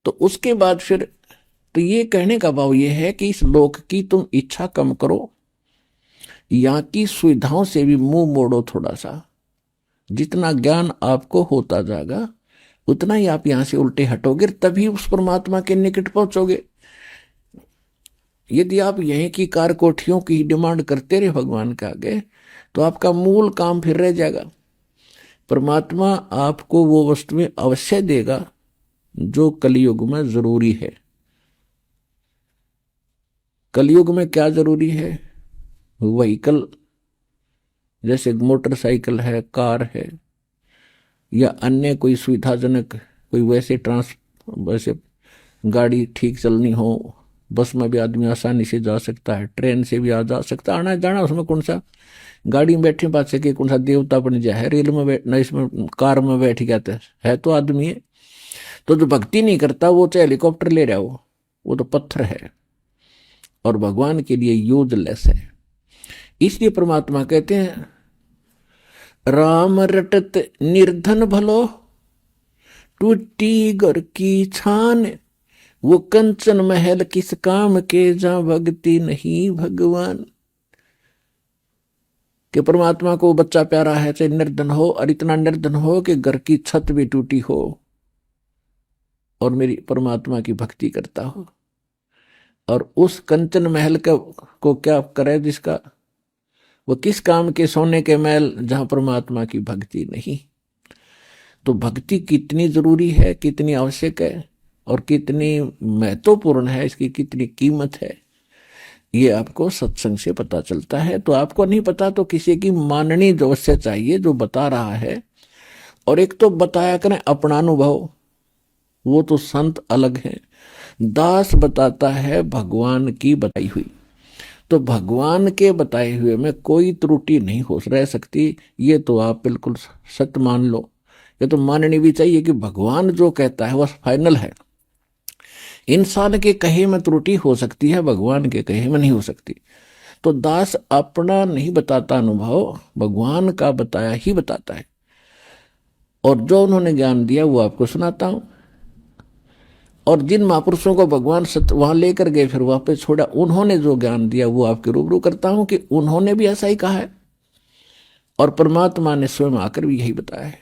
तो उसके बाद फिर तो ये कहने का भाव ये है कि इस लोक की तुम इच्छा कम करो, यहाँ की सुविधाओं से भी मुंह मोड़ो थोड़ा सा। जितना ज्ञान आपको होता जाएगा उतना ही आप यहां से उल्टे हटोगे, तभी उस परमात्मा के निकट पहुंचोगे। यदि आप यहीं की कार कोठियों की डिमांड करते रहे भगवान के आगे, तो आपका मूल काम फिर रह जाएगा। परमात्मा आपको वो वस्तुएं अवश्य देगा जो कलयुग में जरूरी है। कलयुग में क्या जरूरी है? व्हीकल, जैसे मोटरसाइकिल है, कार है, या अन्य कोई सुविधाजनक कोई वैसे गाड़ी ठीक चलनी हो। बस में भी आदमी आसानी से जा सकता है, ट्रेन से भी जा सकता है, आना जाना उसमें कौन सा, गाड़ी में बैठे बात से कि कौन सा देवता बन जाए है, रेल में बैठ, इसमें कार में बैठ गया है तो आदमी है। तो जो भक्ति नहीं करता वो चाहे हेलीकॉप्टर ले रहा हो, वो तो पत्थर है और भगवान के लिए यूजलेस है। इसलिए परमात्मा कहते हैं, राम रटत निर्धन भलो, टूटी घर की छान, वो कंचन महल किस काम के, जहां भक्ति नहीं भगवान। कि परमात्मा को बच्चा प्यारा है, चाहे निर्धन हो, और इतना निर्धन हो कि घर की छत भी टूटी हो और मेरी परमात्मा की भक्ति करता हो, और उस कंचन महल को क्या करे जिसका, वो किस काम के, सोने के महल जहां परमात्मा की भक्ति नहीं। तो भक्ति कितनी जरूरी है, कितनी आवश्यक है और कितनी महत्वपूर्ण है, इसकी कितनी कीमत है, ये आपको सत्संग से पता चलता है। तो आपको नहीं पता तो किसी की माननी अवश्य चाहिए जो बता रहा है। और एक तो बताया करें अपना अनुभव, वो तो संत अलग है। दास बताता है भगवान की बताई हुई, तो भगवान के बताए हुए में कोई त्रुटि नहीं हो रह सकती। ये तो आप बिल्कुल सत्य मान लो। ये तो माननी भी चाहिए कि भगवान जो कहता है वह फाइनल है। इंसान के कहे में त्रुटि हो सकती है, भगवान के कहे में नहीं हो सकती। तो दास अपना नहीं बताता अनुभव, भगवान का बताया ही बताता है। और जो उन्होंने ज्ञान दिया वो आपको सुनाता हूं। और जिन महापुरुषों को भगवान सत्य वहां लेकर गए फिर वापस छोड़ा, उन्होंने जो ज्ञान दिया वो आपके रूबरू करता हूं कि उन्होंने भी ऐसा ही कहा है और परमात्मा ने स्वयं आकर भी यही बताया है।